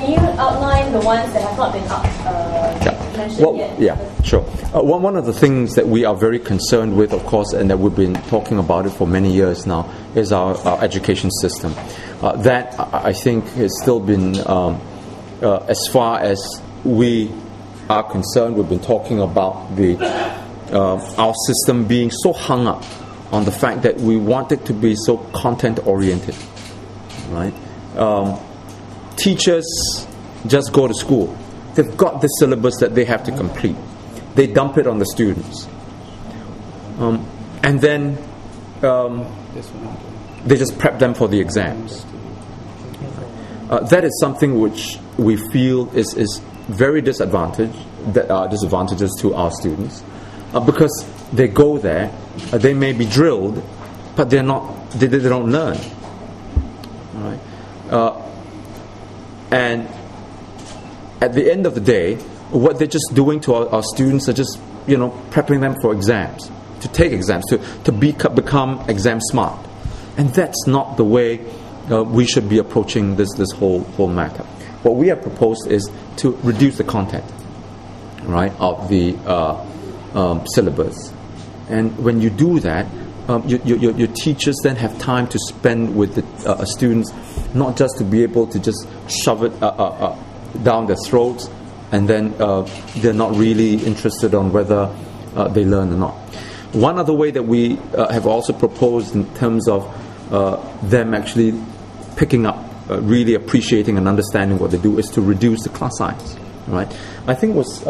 Can you outline the ones that have not been mentioned yet? Yeah, sure. One of the things that we are very concerned with, of course, and that we've been talking about it for many years now, is our education system. That, I think, has still been, as far as we are concerned, we've been talking about our system being so hung up on the fact that we want it to be so content-oriented, right? Teachers just go to school. They've got the syllabus that they have to complete. They dump it on the students. And then they just prep them for the exams. That is something which we feel is very disadvantageous to our students, because they go there, they may be drilled, but they don't learn. Right? And at the end of the day, what they're just doing to our students are just, prepping them for exams, to take exams, to become exam smart. And that's not the way we should be approaching this whole matter. What we have proposed is to reduce the content, right, of the syllabus. And when you do that, your teachers then have time to spend with the students, not just to be able to just shove it down their throats, and then they're not really interested on whether they learn or not. One other way that we have also proposed in terms of them actually picking up, really appreciating and understanding what they do, is to reduce the class size. Right? I think it was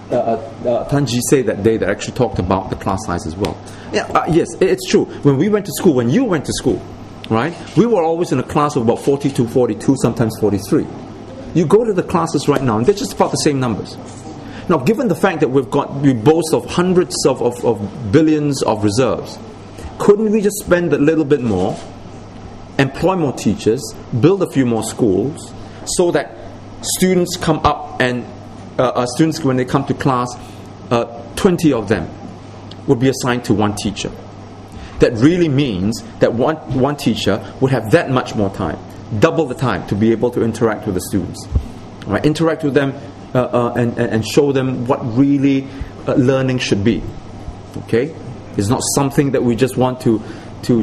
Tan Ji say that day that actually talked about the class size as well. Yeah, yes, it's true. When we went to school, when you went to school, right, we were always in a class of about 42, 42, sometimes 43. You go to the classes right now, and they're just about the same numbers. Now, given the fact that we boast of hundreds of billions of reserves, couldn't we just spend a little bit more, employ more teachers, build a few more schools, so that students come up and students, when they come to class, 20 of them would be assigned to one teacher. That really means that one teacher would have that much more time, double the time, to be able to interact with the students, right? Interact with them and show them what really learning should be. Okay, it's not something that we just want to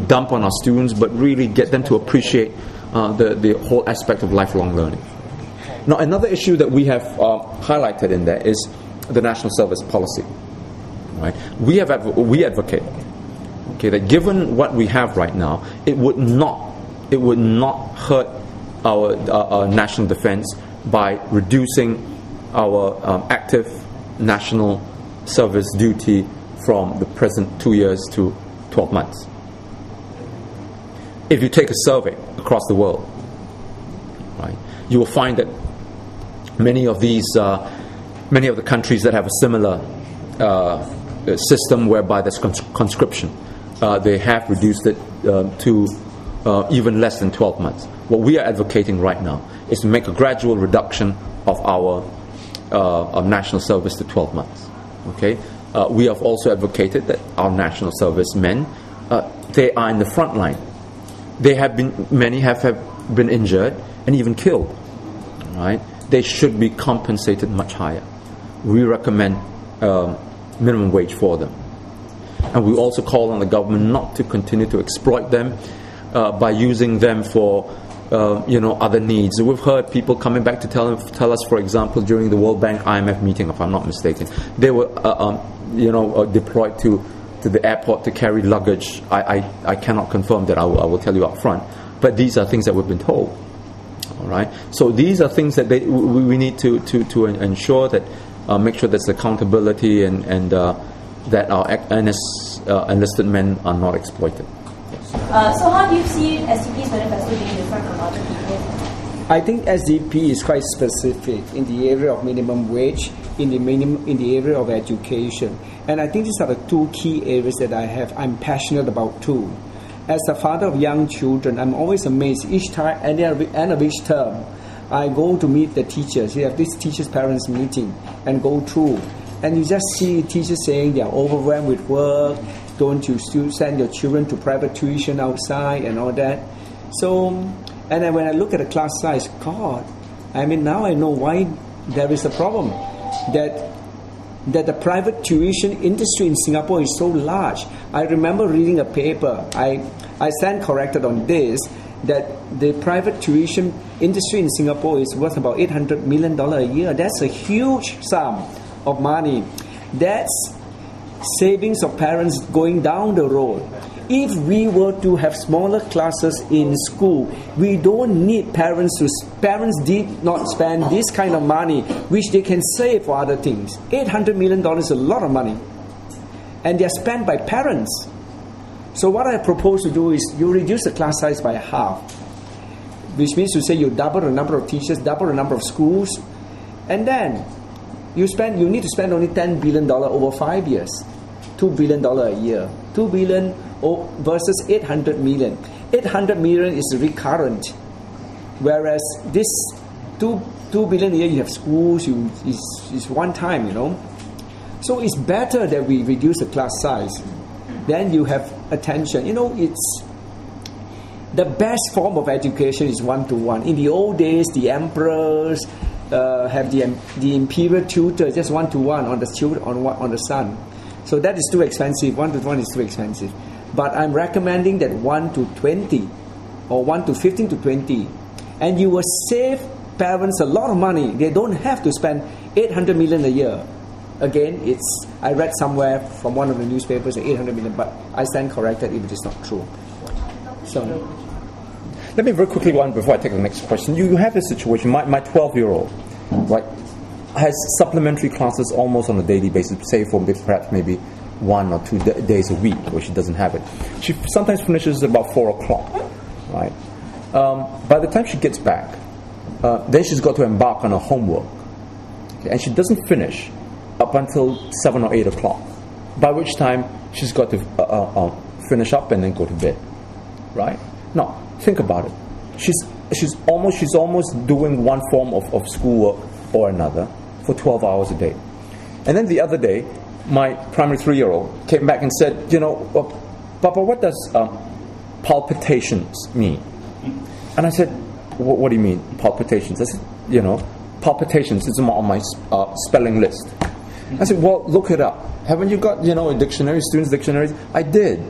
dump on our students, but really get them to appreciate the whole aspect of lifelong learning. Now, another issue that we have highlighted in there is the national service policy. Right? We advocate, okay, that given what we have right now, it would not hurt our national defense by reducing our active national service duty from the present 2 years to 12 months. If you take a survey across the world, right, you will find that many of the countries that have a similar system whereby there's conscription, they have reduced it to even less than 12 months. What we are advocating right now is to make a gradual reduction of our national service to 12 months. Okay, we have also advocated that our national service men, they are in the front line. Many have been injured and even killed. Right? They should be compensated much higher. We recommend minimum wage for them. And we also call on the government not to continue to exploit them by using them for other needs. We've heard people coming back to tell us, for example, during the World Bank IMF meeting, if I'm not mistaken, they were deployed to the airport to carry luggage. I cannot confirm that. I will tell you up front. But these are things that we've been told. All right. So these are things that we need to ensure that make sure there's accountability and that our enlisted men are not exploited. So how do you see SDP's manifesto being different from other people? I think SDP is quite specific in the area of minimum wage, in the area of education, and I think these are the two key areas that I'm passionate about too. As a father of young children, I'm always amazed each time at the end of each term, I go to meet the teachers. We have this teachers' parents meeting and go through, and you just see teachers saying they are overwhelmed with work. Don't you still send your children to private tuition outside and all that? So, and then when I look at the class size, God, I mean, now I know why there is a problem. That the private tuition industry in Singapore is so large. I remember reading a paper, I stand corrected on this, that the private tuition industry in Singapore is worth about $800 million a year. That's a huge sum of money. That's savings of parents going down the road. If we were to have smaller classes in school, we don't need parents did not spend this kind of money which they can save for other things. $800 million is a lot of money, and they're spent by parents. So what I propose to do is you reduce the class size by half, which means to say you double the number of teachers, double the number of schools, and then you need to spend only $10 billion over 5 years, $2 billion a year, $2 billion versus 800 million. 800 million is recurrent, whereas this 2 billion a year, you have schools, is one time, So it's better that we reduce the class size. Then you have attention. It's the best form of education is one-to-one. In the old days, the emperors have the imperial tutor just one-to-one on the son. So that is too expensive. 1-to-1 is too expensive. But I'm recommending that 1-to-20 or 1-to-15 to 20, and you will save parents a lot of money. They don't have to spend 800 million a year. Again, I read somewhere from one of the newspapers 800 million, but I stand corrected if it is not true. So let me very quickly before I take the next question. You have a situation. My 12-year-old, right, has supplementary classes almost on a daily basis, say for perhaps maybe 1 or 2 days a week, where she doesn't have it. She sometimes finishes about 4 o'clock, right? By the time she gets back, then she's got to embark on her homework, okay? And she doesn't finish up until 7 or 8 o'clock, by which time she's got to finish up and then go to bed, right? Now, think about it. She's almost doing one form of schoolwork or another for 12 hours a day. And then the other day, my primary 3-year-old came back and said, Papa, what does palpitations mean? And I said, what do you mean, palpitations? I said, palpitations is on my spelling list. I said, well, look it up. Haven't you got, a dictionary, students' dictionaries? I did.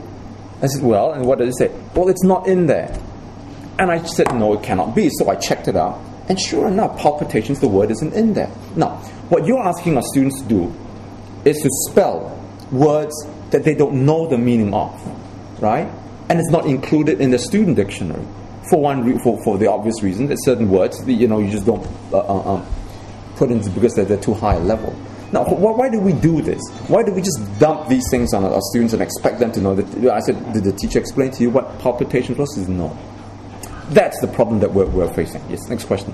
I said, well, and what did it say? Well, it's not in there. And I said, no, it cannot be. So I checked it out. And sure enough, palpitations, the word isn't in there. Now, what you're asking our students to do is to spell words that they don't know the meaning of, right? And it's not included in the student dictionary for the obvious reason that certain words, you just don't put in because they're too high a level. Now, why do we do this? Why do we just dump these things on our students and expect them to know that? I said, did the teacher explain to you what palpitation was? No. That's the problem that we're facing. Yes, next question.